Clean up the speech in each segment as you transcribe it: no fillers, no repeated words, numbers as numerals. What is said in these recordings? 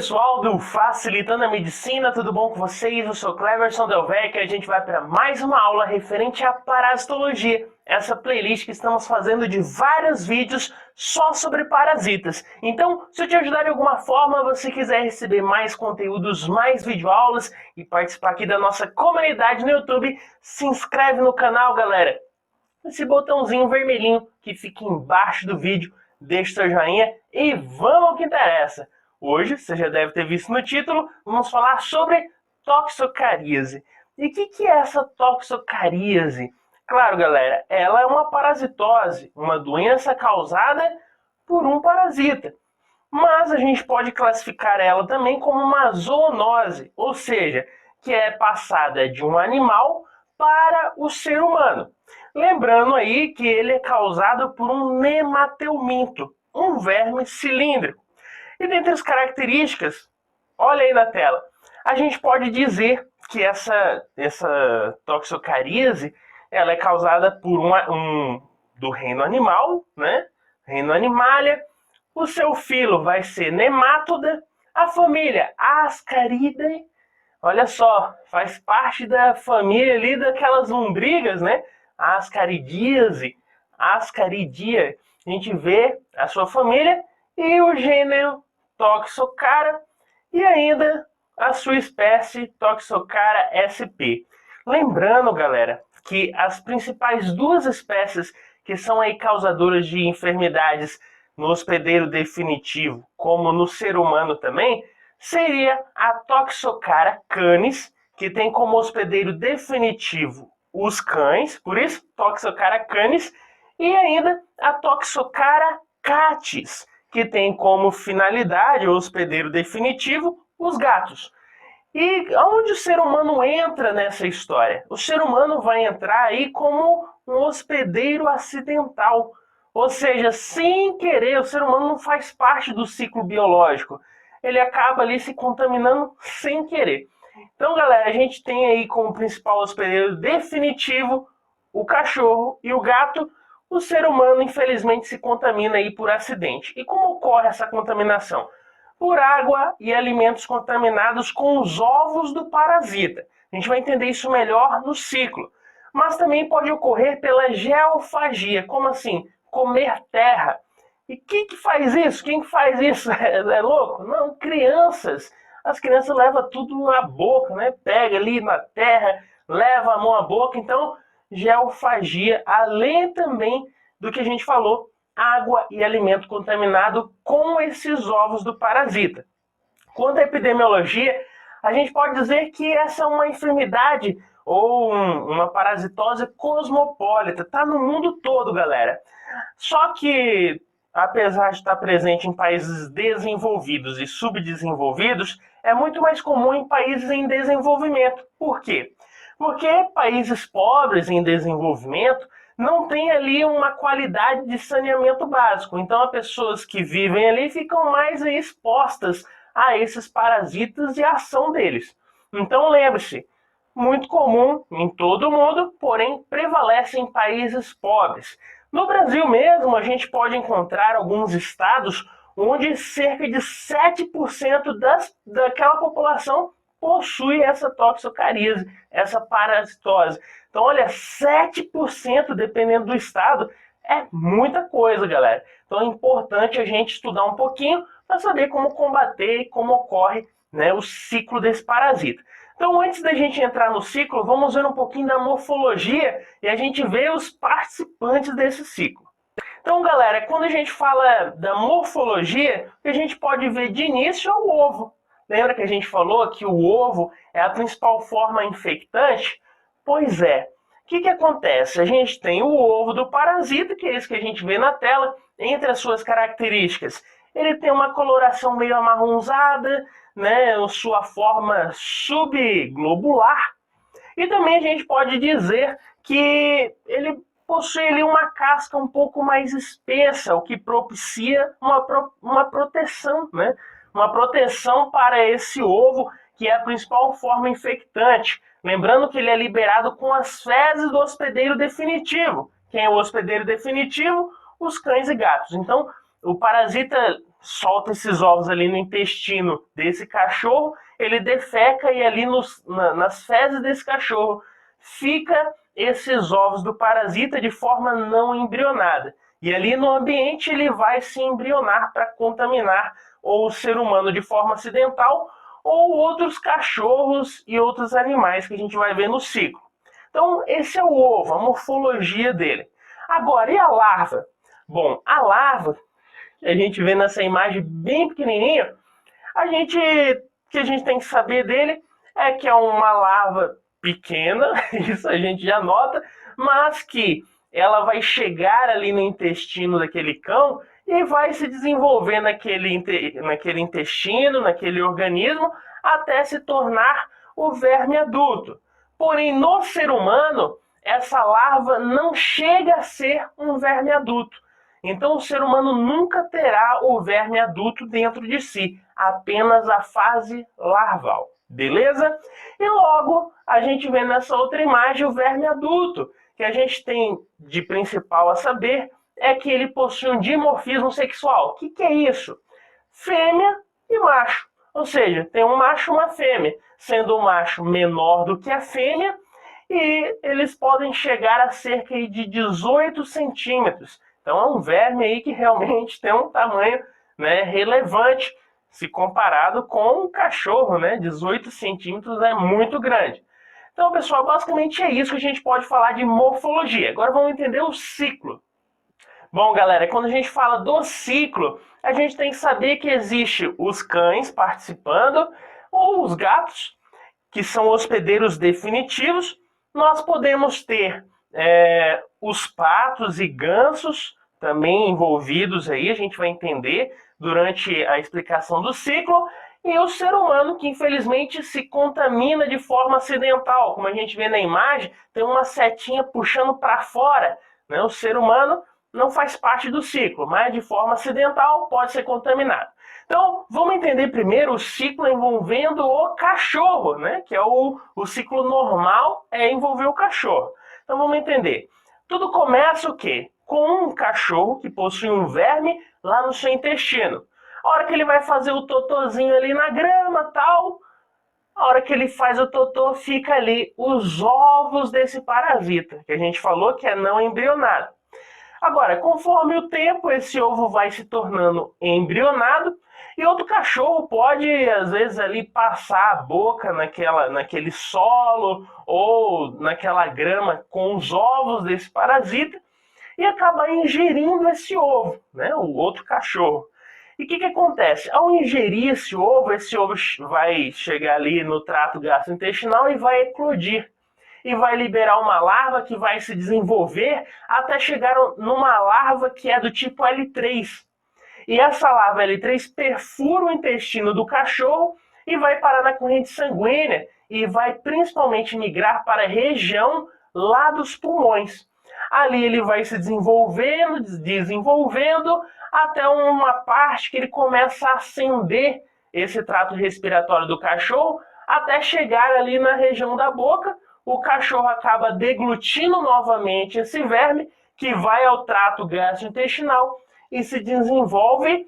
pessoal do Facilitando a Medicina, tudo bom com vocês? Eu sou Cleverson Delvecchio e a gente vai para mais uma aula referente à parasitologia, essa playlist que estamos fazendo de vários vídeos só sobre parasitas. Então, se eu te ajudar de alguma forma, você quiser receber mais conteúdos, mais videoaulas e participar aqui da nossa comunidade no YouTube, se inscreve no canal, galera. Esse botãozinho vermelhinho que fica embaixo do vídeo, deixa seu joinha e vamos ao que interessa. Hoje, você já deve ter visto no título, vamos falar sobre toxocaríase. E o que é essa toxocaríase? Claro, galera, ela é uma parasitose, uma doença causada por um parasita. Mas a gente pode classificar ela também como uma zoonose, ou seja, que é passada de um animal para o ser humano. Lembrando aí que ele é causado por um nemateuminto, um verme cilíndrico. E dentre as características, olha aí na tela, a gente pode dizer que essa toxocaríase ela é causada por do reino animal, né? Reino animalia. O seu filo vai ser Nematoda, a família Ascaridae. Olha só, faz parte da família ali daquelas lombrigas, né? Ascaridíase, Ascaridia. A gente vê a sua família e o gênero Toxocara e ainda a sua espécie Toxocara sp. Lembrando, galera, que as principais duas espécies que são aí causadoras de enfermidades no hospedeiro definitivo, como no ser humano também, seria a Toxocara canis, que tem como hospedeiro definitivo os cães, por isso Toxocara canis, e ainda a Toxocara catis, que tem como finalidade o hospedeiro definitivo os gatos. E onde o ser humano entra nessa história? O ser humano vai entrar aí como um hospedeiro acidental. Ou seja, sem querer, o ser humano não faz parte do ciclo biológico. Ele acaba ali se contaminando sem querer. Então, galera, a gente tem aí como principal hospedeiro definitivo o cachorro e o gato. O ser humano, infelizmente, se contamina aí por acidente. E como ocorre essa contaminação? Por água e alimentos contaminados com os ovos do parasita. A gente vai entender isso melhor no ciclo. Mas também pode ocorrer pela geofagia. Como assim? Comer terra. E quem que faz isso? Quem que faz isso? É louco? Não, crianças. As crianças levam tudo na boca, né? Pega ali na terra, leva a mão à boca. Então, geofagia, além também do que a gente falou, água e alimento contaminado com esses ovos do parasita. Quanto à epidemiologia, a gente pode dizer que essa é uma enfermidade ou uma parasitose cosmopolita, está no mundo todo, galera. Só que, apesar de estar presente em países desenvolvidos e subdesenvolvidos, é muito mais comum em países em desenvolvimento. Por quê? Porque países pobres em desenvolvimento não tem ali uma qualidade de saneamento básico. Então, as pessoas que vivem ali ficam mais expostas a esses parasitas e a ação deles. Então, lembre-se, muito comum em todo o mundo, porém prevalece em países pobres. No Brasil mesmo, a gente pode encontrar alguns estados onde cerca de 7% daquela população possui essa toxocaríase, essa parasitose. Então, olha, 7%, dependendo do estado, é muita coisa, galera. Então, é importante a gente estudar um pouquinho para saber como combater e como ocorre, né, o ciclo desse parasita. Então, antes da gente entrar no ciclo, vamos ver um pouquinho da morfologia e a gente vê os participantes desse ciclo. Então, galera, quando a gente fala da morfologia, a gente pode ver de início é o ovo. Lembra que a gente falou que o ovo é a principal forma infectante? Pois é. O que acontece? A gente tem o ovo do parasita, que é esse que a gente vê na tela, entre as suas características. Ele tem uma coloração meio amarronzada, né, sua forma subglobular. E também a gente pode dizer que ele possui ali uma casca um pouco mais espessa, o que propicia uma proteção, né? Uma proteção para esse ovo, que é a principal forma infectante. Lembrando que ele é liberado com as fezes do hospedeiro definitivo. Quem é o hospedeiro definitivo? Os cães e gatos. Então, o parasita solta esses ovos ali no intestino desse cachorro, ele defeca e ali nas fezes desse cachorro fica esses ovos do parasita de forma não embrionada. E ali no ambiente ele vai se embrionar para contaminar ou o ser humano de forma acidental ou outros cachorros e outros animais que a gente vai ver no ciclo. Então esse é o ovo, a morfologia dele. Agora, e a larva? Bom, a larva, que a gente vê nessa imagem bem pequenininha, que a gente tem que saber dele é que é uma larva pequena, isso a gente já nota, mas que ela vai chegar ali no intestino daquele cão e vai se desenvolver naquele intestino, naquele organismo, até se tornar o verme adulto. Porém, no ser humano, essa larva não chega a ser um verme adulto. Então, o ser humano nunca terá o verme adulto dentro de si, apenas a fase larval. Beleza? E logo, a gente vê nessa outra imagem o verme adulto, que a gente tem de principal a saber é que ele possui um dimorfismo sexual. O que é isso? Fêmea e macho. Ou seja, tem um macho e uma fêmea, sendo o macho menor do que a fêmea, e eles podem chegar a cerca de 18 centímetros. Então é um verme aí que realmente tem um tamanho, né, relevante, se comparado com um cachorro, né? 18 centímetros é muito grande. Então, pessoal, basicamente é isso que a gente pode falar de morfologia. Agora vamos entender o ciclo. Bom, galera, quando a gente fala do ciclo, a gente tem que saber que existe os cães participando, ou os gatos, que são hospedeiros definitivos. Nós podemos ter os patos e gansos também envolvidos aí, a gente vai entender durante a explicação do ciclo, e o ser humano que infelizmente se contamina de forma acidental, como a gente vê na imagem, tem uma setinha puxando para fora, né? O ser humano não faz parte do ciclo, mas de forma acidental pode ser contaminado. Então, vamos entender primeiro o ciclo envolvendo o cachorro, né? Que é o ciclo normal é envolver o cachorro. Então, vamos entender. Tudo começa o quê? Com um cachorro que possui um verme lá no seu intestino. A hora que ele vai fazer o totozinho ali na grama, tal, a hora que ele faz o totô, fica ali os ovos desse parasita, que a gente falou que é não embrionado. Agora, conforme o tempo, esse ovo vai se tornando embrionado e outro cachorro pode, às vezes, ali passar a boca naquele solo ou naquela grama com os ovos desse parasita e acabar ingerindo esse ovo, né? O outro cachorro. E o que acontece? Ao ingerir esse ovo vai chegar ali no trato gastrointestinal e vai eclodir. E vai liberar uma larva que vai se desenvolver até chegar numa larva que é do tipo L3. E essa larva L3 perfura o intestino do cachorro e vai parar na corrente sanguínea e vai principalmente migrar para a região lá dos pulmões. Ali ele vai se desenvolvendo até uma parte que ele começa a acender esse trato respiratório do cachorro até chegar ali na região da boca. O cachorro acaba deglutindo novamente esse verme que vai ao trato gastrointestinal e se desenvolve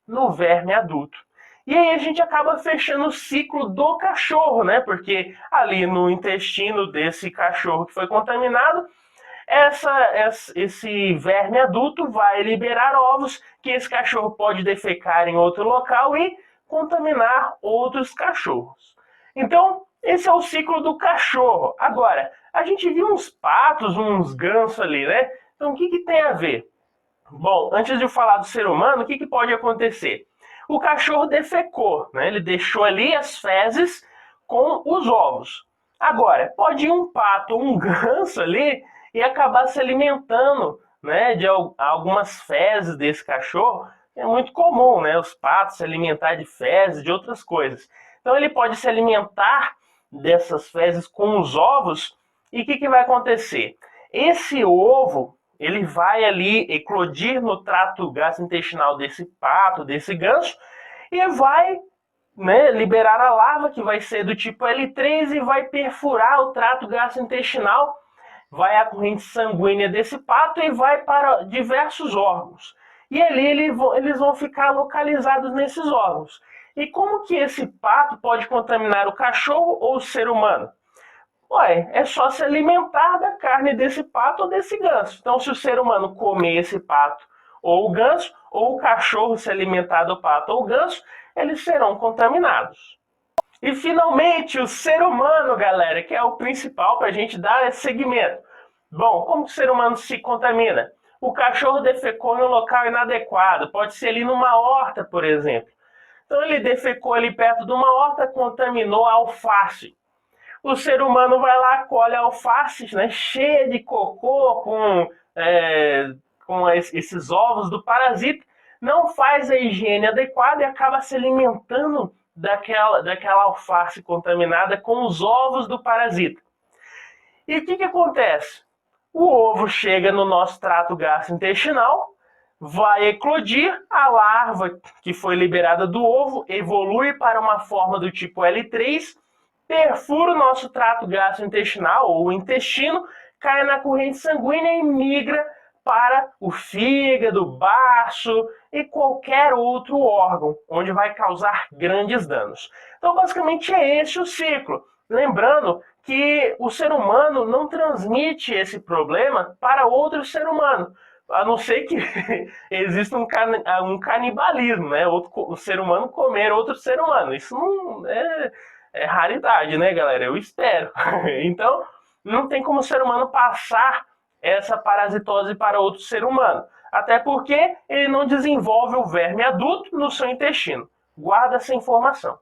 no verme adulto. E aí a gente acaba fechando o ciclo do cachorro, né? Porque ali no intestino desse cachorro que foi contaminado, esse verme adulto vai liberar ovos que esse cachorro pode defecar em outro local e contaminar outros cachorros. Então, esse é o ciclo do cachorro. Agora, a gente viu uns patos, uns gansos ali, né? Então, o que tem a ver? Bom, antes de eu falar do ser humano, o que pode acontecer? O cachorro defecou, né? Ele deixou ali as fezes com os ovos. Agora, pode ir um pato ou um ganso ali e acabar se alimentando, né, de algumas fezes desse cachorro. É muito comum, né, os patos se alimentar de fezes, de outras coisas. Então ele pode se alimentar dessas fezes com os ovos e o que vai acontecer? Esse ovo, ele vai ali eclodir no trato gastrointestinal desse pato, desse ganso, e vai, né, liberar a larva, que vai ser do tipo L3 e vai perfurar o trato gastrointestinal, vai à corrente sanguínea desse pato e vai para diversos órgãos. e ali eles vão ficar localizados nesses órgãos. E como que esse pato pode contaminar o cachorro ou o ser humano? Ué, é só se alimentar da carne desse pato ou desse ganso. Então, se o ser humano comer esse pato ou o ganso, ou o cachorro se alimentar do pato ou ganso, eles serão contaminados. E finalmente, o ser humano, galera, que é o principal para a gente dar esse segmento. Bom, como que o ser humano se contamina? O cachorro defecou em um local inadequado, pode ser ali numa horta, por exemplo. Então ele defecou ali perto de uma horta, contaminou a alface. O ser humano vai lá, colhe alfaces, né, cheia de cocô, com esses ovos do parasita, não faz a higiene adequada e acaba se alimentando daquela alface contaminada com os ovos do parasita. E o que acontece? O ovo chega no nosso trato gastrointestinal, vai eclodir, a larva que foi liberada do ovo evolui para uma forma do tipo L3, perfura o nosso trato gastrointestinal ou o intestino, cai na corrente sanguínea e migra para o fígado, baço e qualquer outro órgão, onde vai causar grandes danos. Então, basicamente, é esse o ciclo. Lembrando que o ser humano não transmite esse problema para outro ser humano, a não ser que exista um canibalismo, né? O ser humano comer outro ser humano. Isso não é raridade, né, galera? Eu espero. Então, não tem como o ser humano passar essa parasitose para outro ser humano. Até porque ele não desenvolve o verme adulto no seu intestino. Guarda essa informação.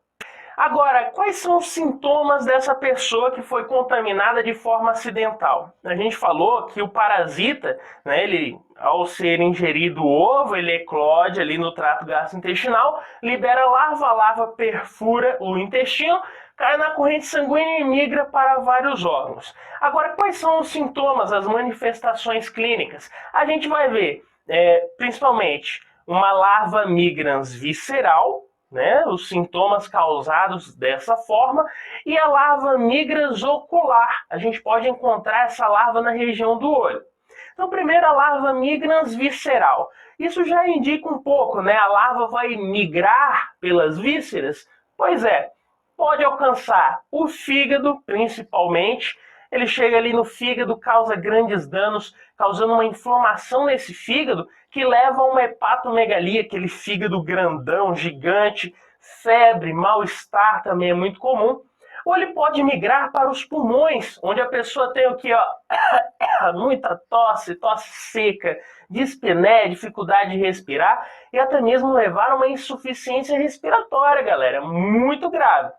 Agora, quais são os sintomas dessa pessoa que foi contaminada de forma acidental? A gente falou que o parasita, né, ele, ao ser ingerido o ovo, ele eclode ali no trato gastrointestinal, libera larva, a larva perfura o intestino, cai na corrente sanguínea e migra para vários órgãos. Agora, quais são os sintomas, as manifestações clínicas? A gente vai ver, principalmente, uma larva migrans visceral, né, os sintomas causados dessa forma, e a larva migrans ocular. A gente pode encontrar essa larva na região do olho. Então, primeiro, a larva migrans visceral. Isso já indica um pouco, né? A larva vai migrar pelas vísceras? Pois é, pode alcançar o fígado, principalmente. Ele chega ali no fígado, causa grandes danos, causando uma inflamação nesse fígado que leva a uma hepatomegalia, aquele fígado grandão, gigante, febre, mal-estar também é muito comum. Ou ele pode migrar para os pulmões, onde a pessoa tem o que? Muita tosse, tosse seca, dispneia, dificuldade de respirar e até mesmo levar a uma insuficiência respiratória, galera, muito grave.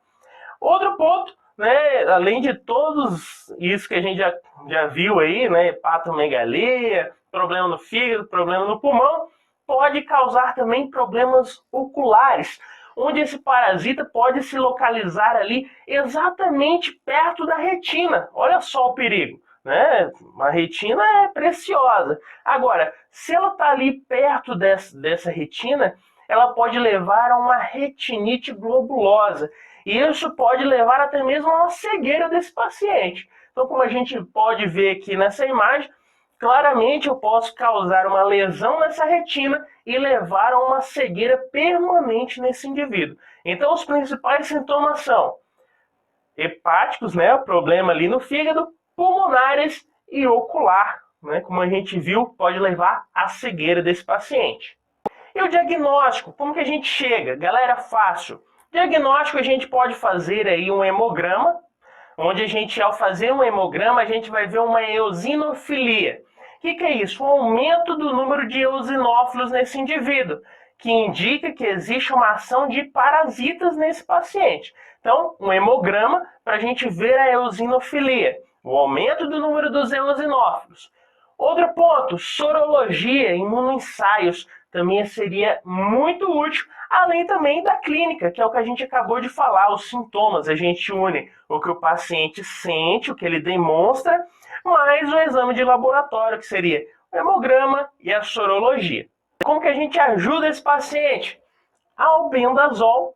Outro ponto, né, além de todos isso que a gente já viu aí, né, hepatomegalia, problema no fígado, problema no pulmão, pode causar também problemas oculares, onde esse parasita pode se localizar ali exatamente perto da retina. Olha só o perigo, né? A retina é preciosa. Agora, se ela está ali perto dessa retina, ela pode levar a uma retinite globulosa. E isso pode levar até mesmo a uma cegueira desse paciente. Então, como a gente pode ver aqui nessa imagem, claramente eu posso causar uma lesão nessa retina e levar a uma cegueira permanente nesse indivíduo. Então, os principais sintomas são hepáticos, né, o problema ali no fígado, pulmonares e ocular, né, como a gente viu, pode levar à cegueira desse paciente. E o diagnóstico, como que a gente chega? Galera, fácil. Diagnóstico, a gente pode fazer aí um hemograma, onde a gente, ao fazer um hemograma, a gente vai ver uma eosinofilia. O que é isso? Um aumento do número de eosinófilos nesse indivíduo, que indica que existe uma ação de parasitas nesse paciente. Então, um hemograma para a gente ver a eosinofilia, o aumento do número dos eosinófilos. Outro ponto, sorologia, imunoensaios, também seria muito útil, além também da clínica, que é o que a gente acabou de falar, os sintomas. A gente une o que o paciente sente, o que ele demonstra, mais o exame de laboratório, que seria o hemograma e a sorologia. Como que a gente ajuda esse paciente? Albendazol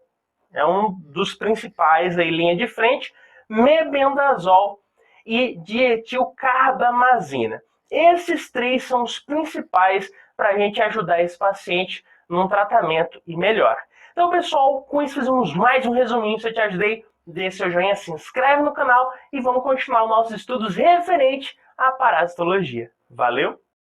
é um dos principais aí, linha de frente, mebendazol e dietilcarbamazina. esses 3 são os principais para a gente ajudar esse paciente num tratamento e melhor. Então, pessoal, com isso fizemos mais um resuminho. Se eu te ajudei, dê seu joinha, se inscreve no canal e vamos continuar os nossos estudos referente à parasitologia. Valeu!